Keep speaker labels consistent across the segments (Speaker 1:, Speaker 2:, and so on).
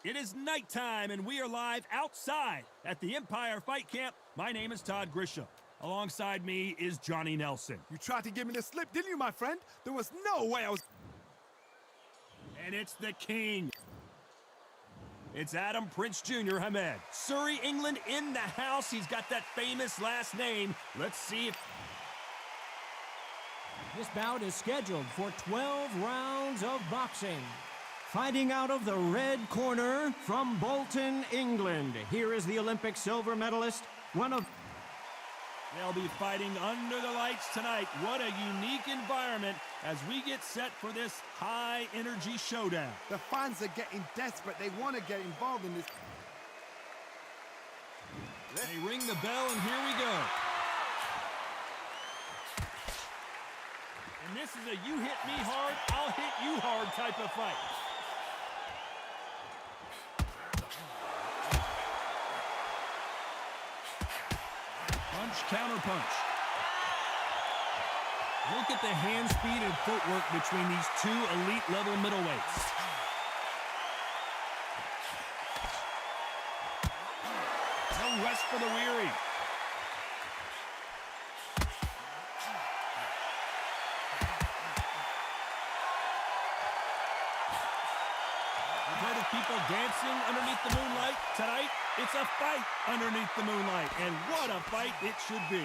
Speaker 1: It is nighttime, and we are live outside at the Empire Fight Camp. My name is Todd Grisham. Alongside me is Johnny Nelson.
Speaker 2: You tried to give me the slip, didn't you, my friend? There was no way I was...
Speaker 1: And it's the king. It's Adam Prince Jr. Hamed. Surrey, England in the house. He's got that famous last name. Let's see if...
Speaker 3: This bout is scheduled for 12 rounds of boxing. Fighting out of the red corner from Bolton, England. Here is the Olympic silver medalist, one of...
Speaker 1: They'll be fighting under the lights tonight. What a unique environment as we get set for this high-energy showdown.
Speaker 2: The fans are getting desperate. They want to get involved in this.
Speaker 1: They ring the bell, and here we go. And this is a you hit me hard, I'll hit you hard type of fight. Punch, counter punch. Look at the hand speed and footwork between these two elite level middleweights. No rest for the weary. We've heard of people dancing underneath the moonlight. Tonight, it's a fight underneath the moonlight, and what a fight it should be.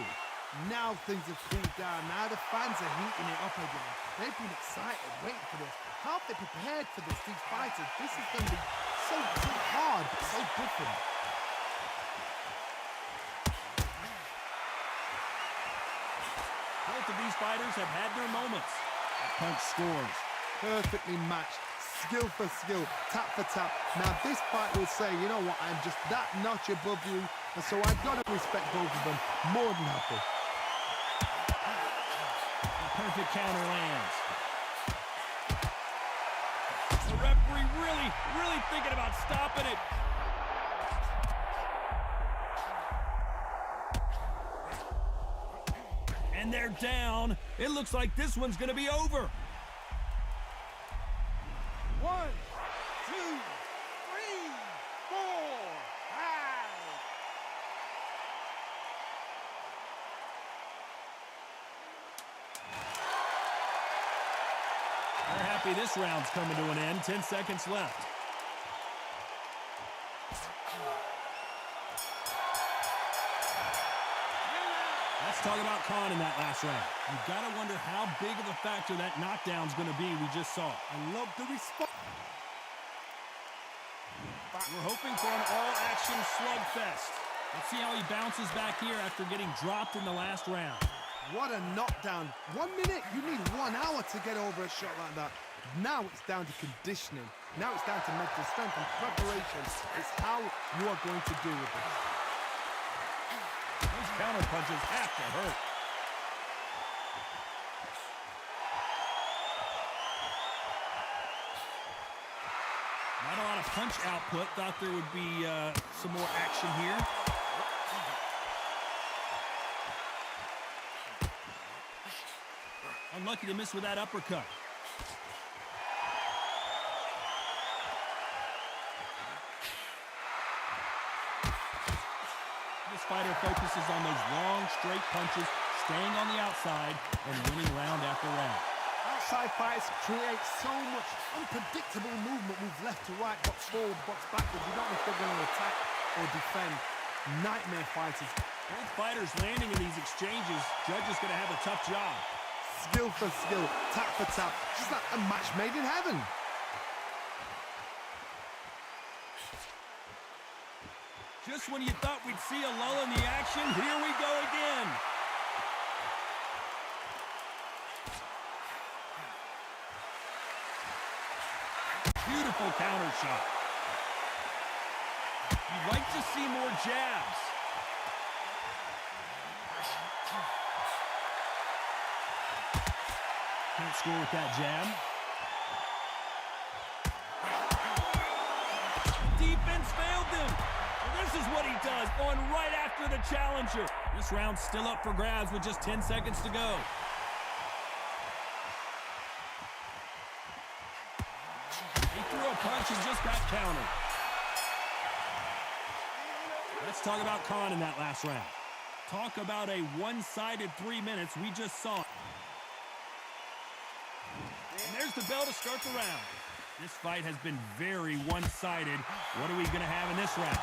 Speaker 2: Now things have cooled down. Now the fans are heating it up again. They've been excited, waiting for this. How have they prepared for this, these fighters? This is going to be so hard, but so different.
Speaker 1: Both of these fighters have had their moments. That punch scores.
Speaker 2: Perfectly matched. Skill for skill, tap for tap. Now this fight will say, you know what, I'm just that notch above you, and so I've got to respect both of them. More than happy.
Speaker 1: The perfect counter lands. The referee really thinking about stopping it. And they're down. It looks like this one's going to be over.
Speaker 2: 1, 2, 3, 4, 5.
Speaker 1: They're happy this round's coming to an end. 10 seconds left. Let's talk about Khan in that last round. You've got to wonder how big of a factor that knockdown's going to be we just saw.
Speaker 2: I love the response.
Speaker 1: We're hoping for an all-action slugfest. Let's see how he bounces back here after getting dropped in the last round.
Speaker 2: What a knockdown. 1 minute, you need 1 hour to get over a shot like that. Now it's down to conditioning. Now it's down to mental strength and preparation. It's how you are going to deal with it.
Speaker 1: Those counter punches have to hurt. Not a lot of punch output. Thought there would be some more action here. Unlucky to miss with that uppercut. This fighter focuses on those long, straight punches, staying on the outside and winning round after round.
Speaker 2: Outside fights create so much unpredictable movement. Move left to right, box forward, box backwards. You don't know if they're going to attack or defend. Nightmare fighters.
Speaker 1: Both fighters landing in these exchanges. Judge is going to have a tough job.
Speaker 2: Skill for skill, tap for tap. Just like a match made in heaven.
Speaker 1: Just when you thought we'd see a lull in the action, here we go again. Beautiful counter shot. You'd like to see more jabs. Can't score with that jab. Defense failed them. This is what he does, going right after the challenger. This round's still up for grabs with just 10 seconds to go. He threw a punch and just got countered. Let's talk about Khan in that last round. Talk about a one-sided 3 minutes we just saw. And there's the bell to start the round. This fight has been very one-sided. What are we going to have in this round?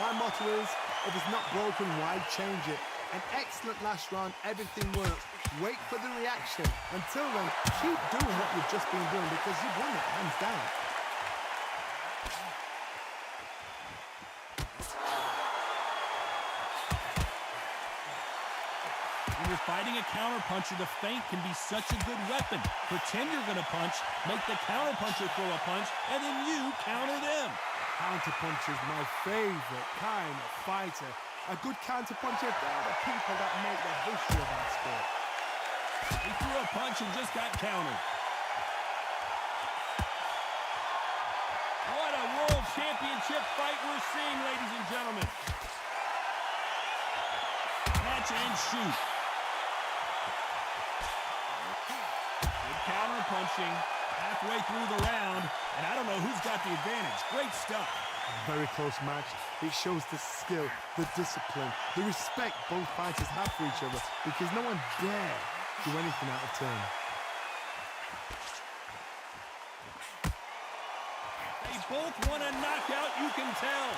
Speaker 2: My motto is, if it's not broken, why change it? An excellent last round, everything works. Wait for the reaction. Until then, keep doing what you've just been doing because you've won it, hands down.
Speaker 1: When you're fighting a counterpuncher, the feint can be such a good weapon. Pretend you're going to punch, make the counterpuncher throw a punch, and then you counter them.
Speaker 2: Counterpuncher is my favorite kind of fighter. A good counterpuncher, they're the people that make the history of our sport.
Speaker 1: He threw a punch and just got countered. What a world championship fight we're seeing, ladies and gentlemen. Catch and shoot. Good counter punching halfway through the round, and I don't know who's got the advantage. Great stuff.
Speaker 2: Very close match. It shows the skill, the discipline, the respect both fighters have for each other because no one dare do anything out of turn.
Speaker 1: They both want a knockout, you can tell.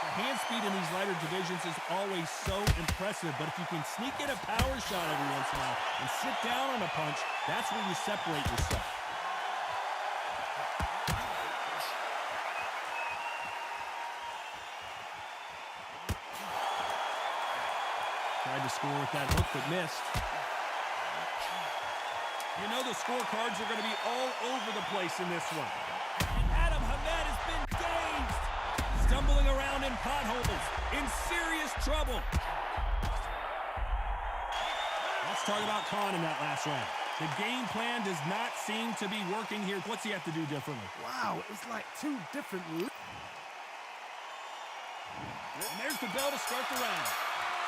Speaker 1: The hand speed in these lighter divisions is always so impressive, but if you can sneak in a power shot every once in a while and sit down on a punch, that's where you separate yourself. Tried to score with that hook, but missed. You know the scorecards are going to be all over the place in this one. And Aadam has been dazed. Stumbling around in potholes, in serious trouble. Let's talk about Khan in that last round. The game plan does not seem to be working here. What's he have to do differently?
Speaker 2: Wow, it was like two different...
Speaker 1: And there's the bell to start the round.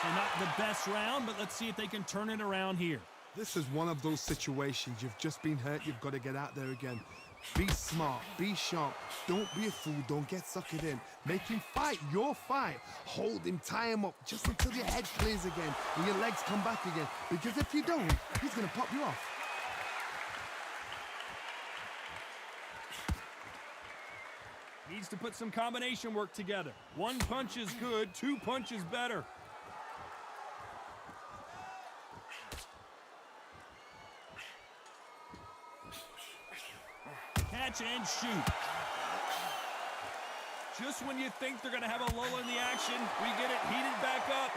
Speaker 1: So not the best round, but let's see if they can turn it around here.
Speaker 2: This is one of those situations. You've just been hurt. You've got to get out there again. Be smart. Be sharp. Don't be a fool. Don't get suckered in. Make him fight your fight. Hold him. Tie him up just until your head clears again and your legs come back again. Because if you don't, he's going to pop you off.
Speaker 1: Needs to put some combination work together. One punch is good. Two punches better. Catch and shoot. Just when you think they're going to have a lull in the action, we get it heated back up.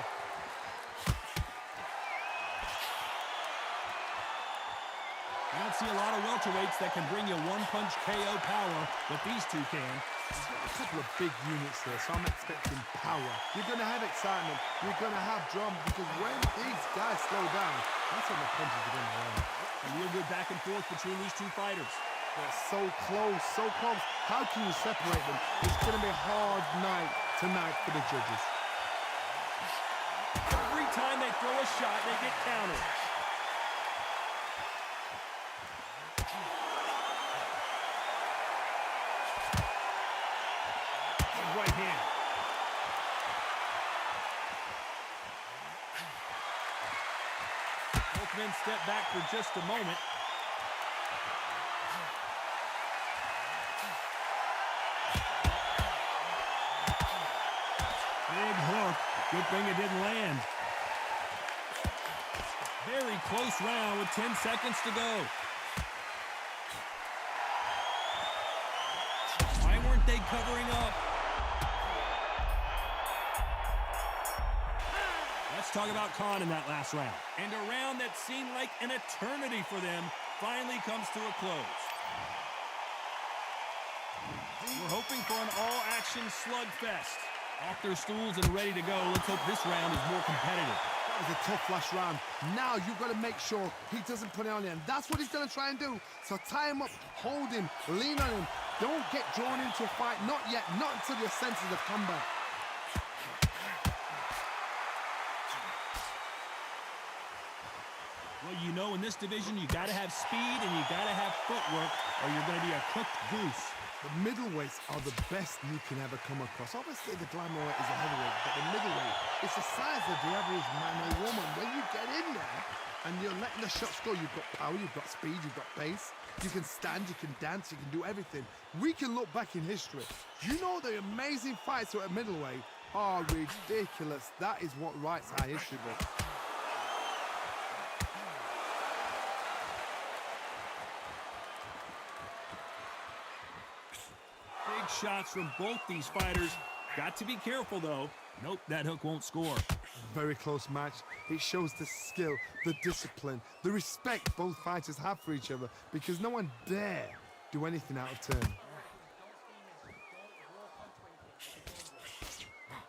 Speaker 1: You don't see a lot of welterweights that can bring you one-punch KO power, but these two can.
Speaker 2: A couple of big units there, so I'm expecting power. You're going to have excitement. You're going to have drama because when these guys slow down, that's when the punches are going to land.
Speaker 1: A real good back and forth between these two fighters.
Speaker 2: They're so close, so close. How can you separate them? It's going to be a hard night tonight for the judges.
Speaker 1: Every time they throw a shot, they get countered. Right hand. Both men step back for just a moment. Big hook. Good thing it didn't land. Very close round with 10 seconds to go. Why weren't they covering up? Let's talk about Khan in that last round. And a round that seemed like an eternity for them finally comes to a close. We're hoping for an all-action slugfest. Off their stools and ready to go. Let's hope this round is more competitive.
Speaker 2: That was a tough last round. Now you've got to make sure he doesn't put it on him. That's what he's going to try and do. So tie him up, hold him, lean on him. Don't get drawn into a fight. Not yet. Not until your senses have come back.
Speaker 1: Well, you know, in this division, you got to have speed and you got to have footwork, or you're going to be a cooked goose.
Speaker 2: The middleweights are the best you can ever come across. Obviously, the glamour is a heavyweight, but the middleweight, it's the size of the average man or woman. When you get in there and you're letting the shots go, you've got power, you've got speed, you've got pace. You can stand, you can dance, you can do everything. We can look back in history. You know the amazing fights at middleweight are ridiculous. That is what writes our history book.
Speaker 1: Big shots from both these fighters. Got to be careful, though. Nope, that hook won't score.
Speaker 2: Very close match. It shows the skill, the discipline, the respect both fighters have for each other, because no one dare do anything out of turn.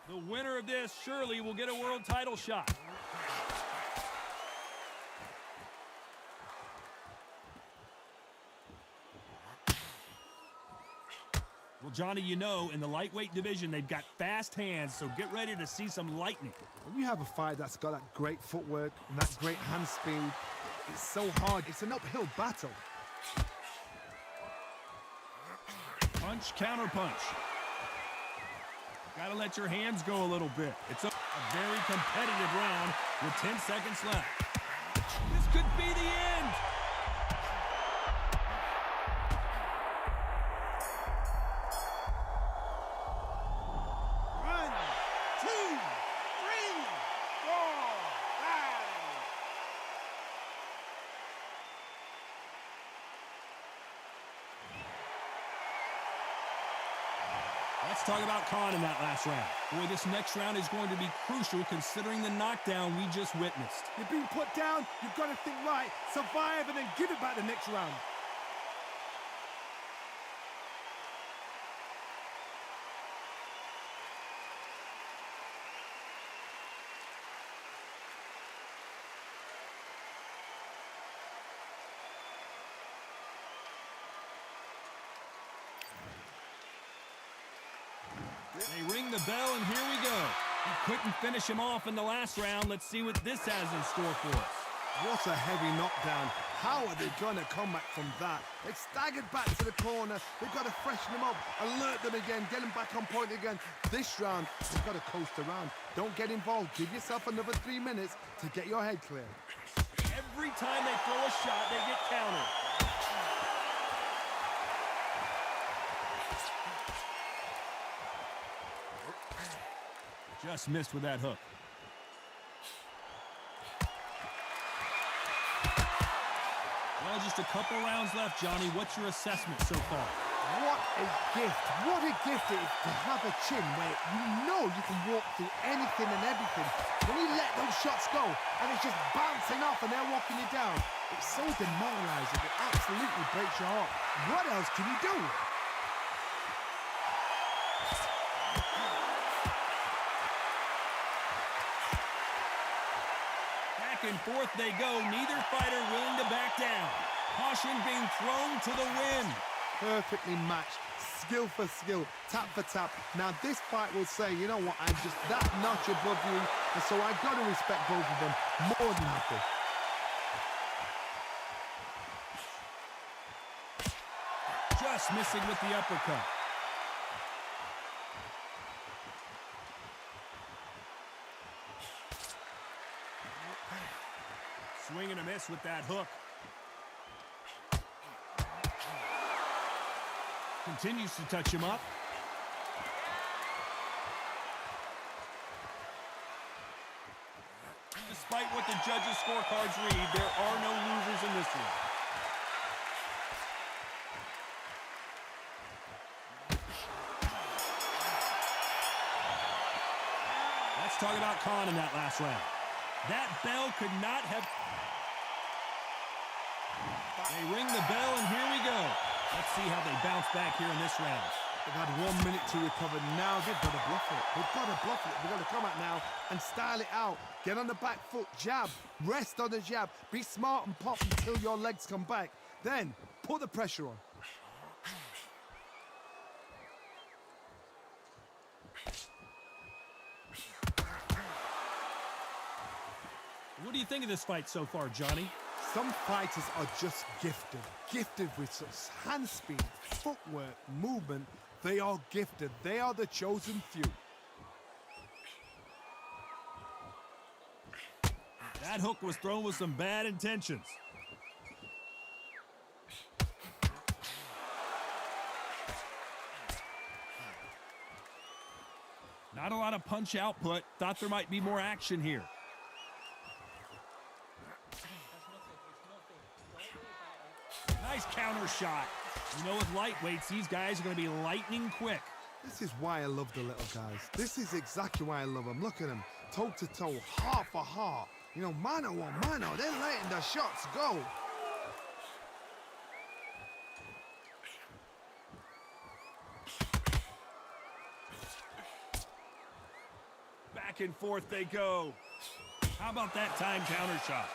Speaker 1: The winner of this surely will get a world title shot. Well, Johnny, you know, in the lightweight division, they've got fast hands, so get ready to see some lightning.
Speaker 2: When you have a fight that's got that great footwork and that great hand speed, it's so hard. It's an uphill battle.
Speaker 1: Punch, counter punch. Gotta let your hands go a little bit. It's a very competitive round with 10 seconds left. This could be the end. Let's talk about Khan in that last round. Boy, this next round is going to be crucial considering the knockdown we just witnessed.
Speaker 2: You're being put down, you've got to think right, survive, and then give it back the next round.
Speaker 1: They ring the bell, and here we go. He couldn't finish him off in the last round. Let's see what this has in store for us.
Speaker 2: What a heavy knockdown. How are they going to come back from that? They staggered back to the corner. They've got to freshen them up, alert them again, get them back on point again. This round, they've got to coast around. Don't get involved. Give yourself another 3 minutes to get your head clear.
Speaker 1: Every time they throw a shot, they get countered. Just missed with that hook. Well, just a couple rounds left, Johnny. What's your assessment so far?
Speaker 2: What a gift. What a gift it is to have a chin where you know you can walk through anything and everything. When you let those shots go and it's just bouncing off and they're walking you down, it's so demoralizing. It absolutely breaks your heart. What else can you do?
Speaker 1: Back and forth they go. Neither fighter willing to back down. Caution being thrown to the wind.
Speaker 2: Perfectly matched, skill for skill, tap for tap. Now this fight will say, you know what, I'm just that notch above you, and so I've got to respect both of them more than happy.
Speaker 1: Just missing with the uppercut. Swing and a miss with that hook. Continues to touch him up. Despite what the judges' scorecards read, there are no losers in this one. Let's talk about Khan in that last round. That bell could not have... They ring the bell, and here we go. Let's see how they bounce back here in this round.
Speaker 2: They've had 1 minute to recover. Now they've got to bluff it. They've got to bluff it. They've got to come out now and style it out. Get on the back foot, jab, rest on the jab. Be smart and pop until your legs come back. Then put the pressure on.
Speaker 1: What do you think of this fight so far, Johnny?
Speaker 2: Some fighters are just gifted with such hand speed, footwork, movement. They are gifted. They are the chosen few.
Speaker 1: That hook was thrown with some bad intentions. Not a lot of punch output. Thought there might be more action here. Nice counter shot. You know, with lightweights, these guys are going to be lightning quick.
Speaker 2: This is why I love the little guys. This is exactly why I love them. Look at them, toe to toe, heart for heart. You know, mano a mano, they're letting the shots go.
Speaker 1: Back and forth they go. How about that time counter shot?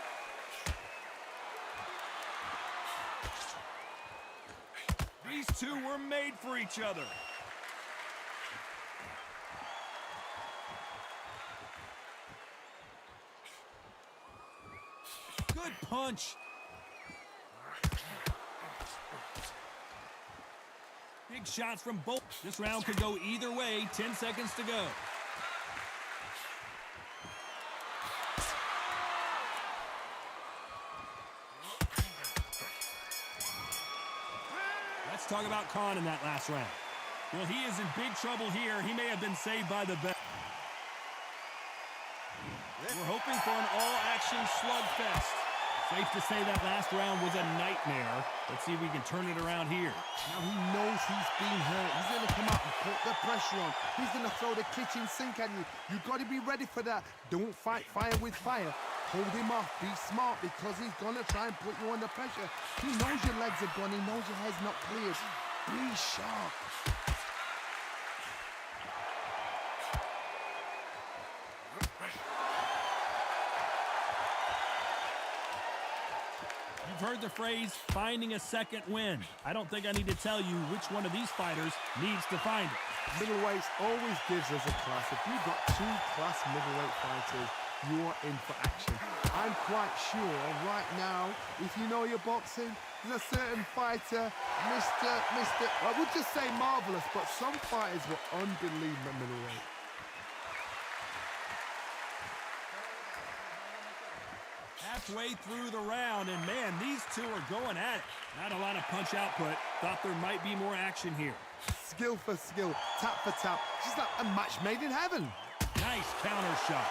Speaker 1: These two were made for each other. Good punch. Big shots from both. This round could go either way. 10 seconds to go. Let's talk about Khan in that last round. Well, he is in big trouble here. He may have been saved by the bet. We're hoping for an all-action slugfest. Safe to say that last round was a nightmare. Let's see if we can turn it around here.
Speaker 2: Now he knows he's being hurt. He's going to come out and put the pressure on. He's going to throw the kitchen sink at you. You've got to be ready for that. Don't fight fire with fire. Hold him off. Be smart because he's going to try and put you under pressure. He knows your legs are gone. He knows your head's not cleared. Be sharp.
Speaker 1: You've heard the phrase, finding a second wind. I don't think I need to tell you which one of these fighters needs to find it.
Speaker 2: Middleweights always gives us a class. If you've got two class middleweight fighters, you are in for action. I'm quite sure right now, if you know your boxing, there's a certain fighter, I would just say marvelous, but some fighters were unbelievable middleweight.
Speaker 1: Halfway through the round, and man, these two are going at it. Not a lot of punch output. Thought there might be more action here.
Speaker 2: Skill for skill, tap for tap. Just like a match made in heaven.
Speaker 1: Nice counter shot.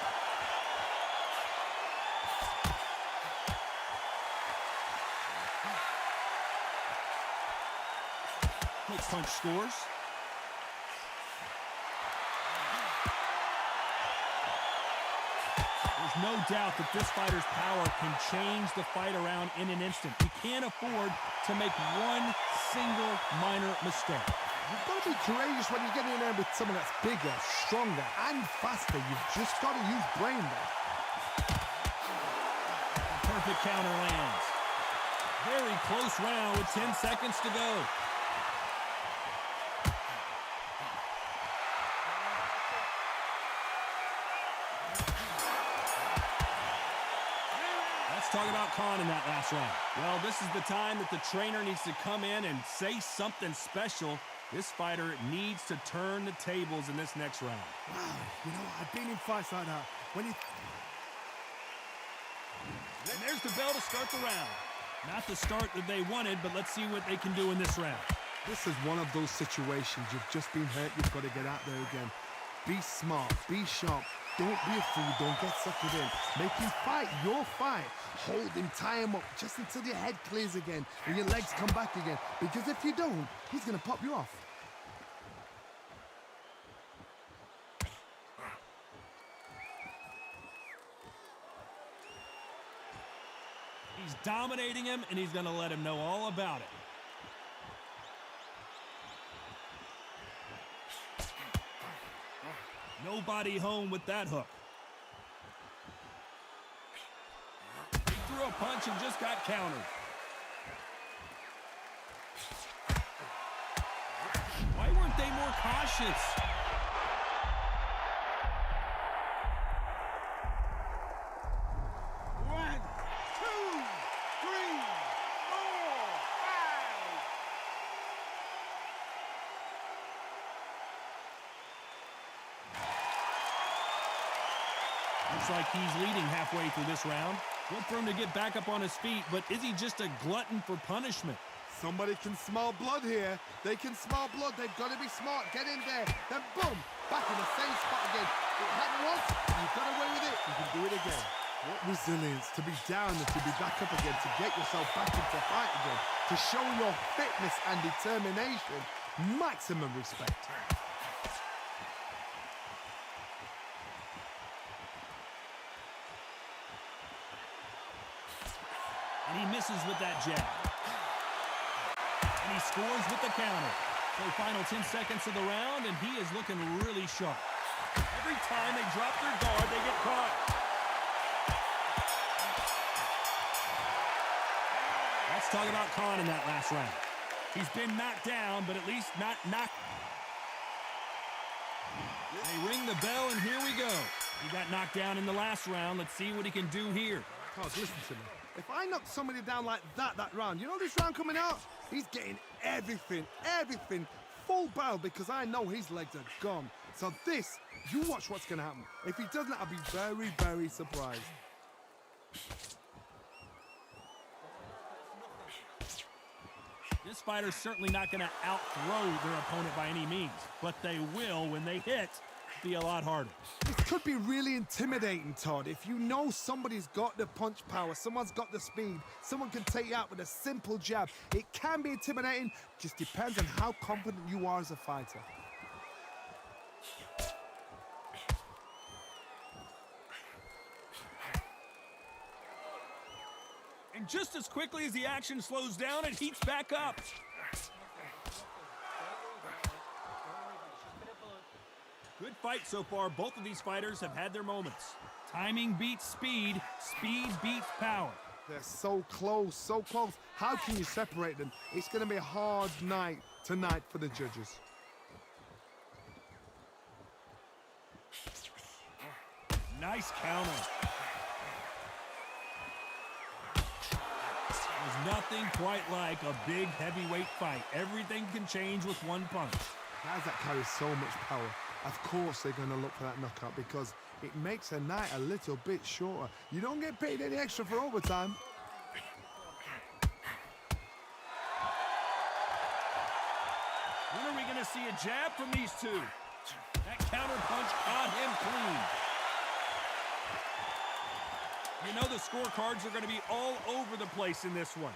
Speaker 1: Quick punch scores. There's no doubt that this fighter's power can change the fight around in an instant. You can't afford to make one single minor mistake.
Speaker 2: You've got to be courageous when you get in there with someone that's bigger, stronger, and faster. You've just got to use brain there.
Speaker 1: Perfect counter lands. Very close round with 10 seconds to go. Talk about Khan in that last round. Well, this is the time that the trainer needs to come in and say something special. This fighter needs to turn the tables in this next round.
Speaker 2: Wow, you know, I've been in fights like that. When you...
Speaker 1: And there's the bell to start the round. Not the start that they wanted, but let's see what they can do in this round.
Speaker 2: This is one of those situations. You've just been hurt. You've got to get out there again. Be smart. Be sharp. Don't be a fool. Don't get suckered in. Make him fight your fight. Hold him, tie him up just until your head clears again and your legs come back again. Because if you don't, he's going to pop you off.
Speaker 1: He's dominating him, and he's going to let him know all about it. Nobody home with that hook. He threw a punch and just got countered. Why weren't they more cautious? Looks like he's leading halfway through this round. Good for him to get back up on his feet, but is he just a glutton for punishment?
Speaker 2: Somebody can smell blood here. They can smell blood. They've got to be smart. Get in there. Then boom, back in the same spot again. It happened once. You got away with it. You can do it again. What resilience to be down and to be back up again, to get yourself back into fight again, to show your fitness and determination. Maximum respect.
Speaker 1: And he misses with that jab. And he scores with the counter. So final 10 seconds of the round, and he is looking really sharp. Every time they drop their guard, they get caught. Let's talk about Khan in that last round. He's been knocked down, but at least not knocked. They ring the bell, and here we go. He got knocked down in the last round. Let's see what he can do here.
Speaker 2: Cos, listen to me. If I knock somebody down like that round, you know this round coming out? He's getting everything, full barrel, because I know his legs are gone. So this, you watch what's going to happen. If he doesn't, I'll be very, very surprised.
Speaker 1: This fighter's certainly not going to outthrow their opponent by any means, but they will, when they hit, be a lot harder.
Speaker 2: This could be really intimidating, Todd. If you know somebody's got the punch power, someone's got the speed, someone can take you out with a simple jab. It can be intimidating, just depends on how confident you are as a fighter.
Speaker 1: And just as quickly as the action slows down, it heats back up. Good fight so far. Both of these fighters have had their moments. Timing beats speed. Speed beats power.
Speaker 2: They're so close, so close. How can you separate them? It's going to be a hard night tonight for the judges.
Speaker 1: Nice counter. There's nothing quite like a big heavyweight fight. Everything can change with one punch.
Speaker 2: Guys that carry so much power, of course they're going to look for that knockout because it makes a night a little bit shorter. You don't get paid any extra for overtime.
Speaker 1: When are we going to see a jab from these two? That counter punch caught him clean. You know the scorecards are going to be all over the place in this one.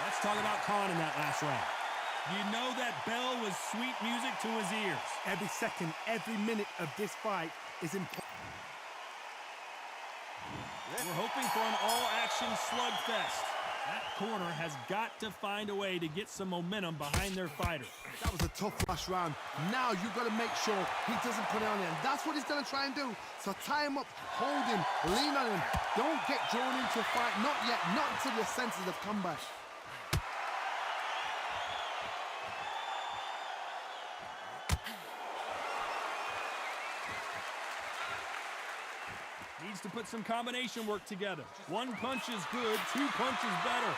Speaker 1: Let's talk about Khan in that last round. You know that bell was sweet music to his ears.
Speaker 2: Every second, every minute of this fight is important.
Speaker 1: We're hoping for an all-action slugfest. That corner has got to find a way to get some momentum behind their fighter.
Speaker 2: That was a tough last round. Now you've got to make sure he doesn't put it on him. That's what he's going to try and do. So tie him up, hold him, lean on him. Don't get drawn into a fight. Not yet. Not until your senses have come back.
Speaker 1: Needs to put some combination work together. One punch is good, two punches better.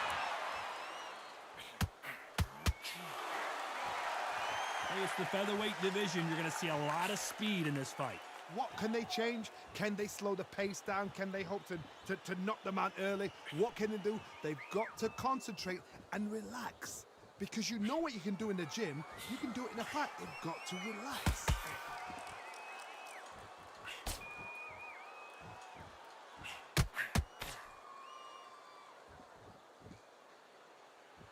Speaker 1: Hey, it's the featherweight division. You're going to see a lot of speed in this fight.
Speaker 2: What can they change? Can they slow the pace down? Can they hope to knock them out early? What can they do? They've got to concentrate and relax. Because you know what you can do in the gym, you can do it in a fight. They've got to relax.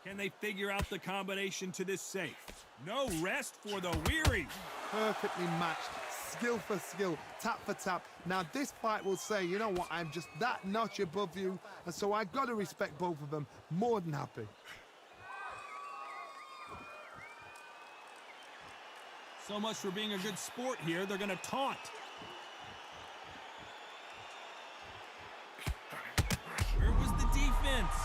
Speaker 1: Can they figure out the combination to this safe? No rest for the weary.
Speaker 2: Perfectly matched, skill for skill, tap for tap. Now this fight will say, you know what, I'm just that notch above you, and so I've got to respect both of them. More than happy.
Speaker 1: So much for being a good sport here. They're going to taunt. Where was the defense?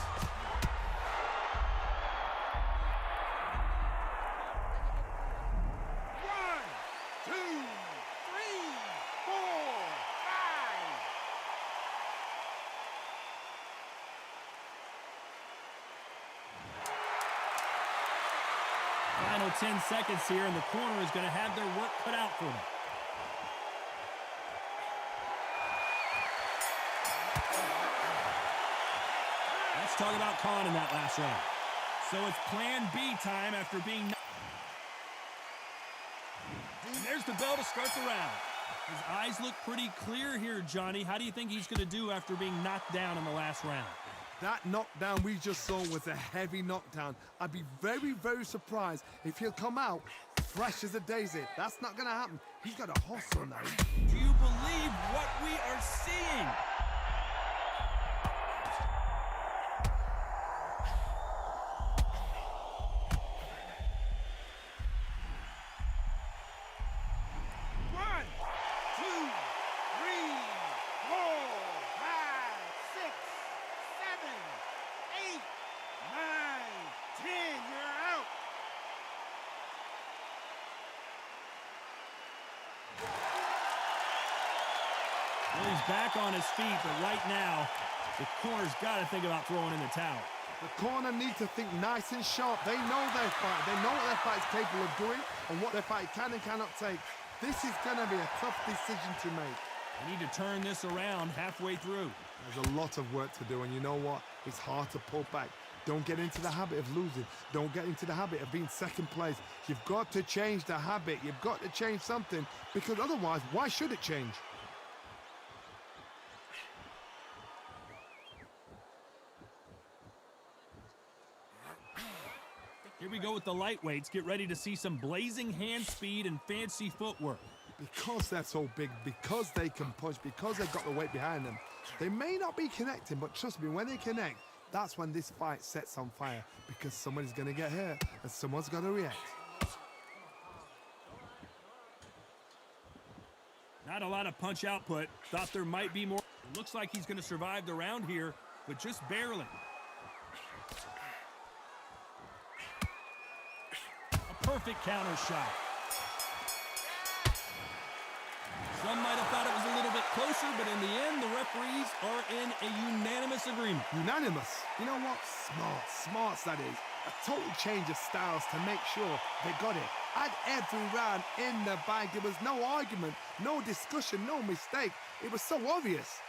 Speaker 1: Final 10 seconds here, and the corner is going to have their work cut out for them. Let's talk about Khan in that last round. So it's plan B time after being... And there's the bell to start the round. His eyes look pretty clear here, Johnny. How do you think he's going to do after being knocked down in the last round?
Speaker 2: That knockdown we just saw was a heavy knockdown. I'd be very, very surprised if he'll come out fresh as a daisy. That's not going to happen. He's got a hustle now.
Speaker 1: Do you believe what we are seeing? Well, he's back on his feet, but right now, the corner's got to think about throwing in the towel.
Speaker 2: The corner need to think nice and sharp. They know their fight. They know what their fight is capable of doing and what their fight can and cannot take. This is going to be a tough decision to make.
Speaker 1: They need to turn this around halfway through.
Speaker 2: There's a lot of work to do, and you know what? It's hard to pull back. Don't get into the habit of losing. Don't get into the habit of being second place. You've got to change the habit. You've got to change something, because otherwise, why should it change?
Speaker 1: Here we go with the lightweights. Get ready to see some blazing hand speed and fancy footwork.
Speaker 2: Because they're so big, because they can punch, because they've got the weight behind them, they may not be connecting, but trust me, when they connect, that's when this fight sets on fire, because somebody's going to get hurt and someone's got to react.
Speaker 1: Not a lot of punch output. Thought there might be more. It looks like he's going to survive the round here, but just barely. A perfect counter shot. Some might have thought it was a little bit closer, but in the end, the referees are in a unanimous agreement.
Speaker 2: Unanimous? You know what? Smarts that is. A total change of styles to make sure they got it. At every round in the bag, there was no argument, no discussion, no mistake. It was so obvious.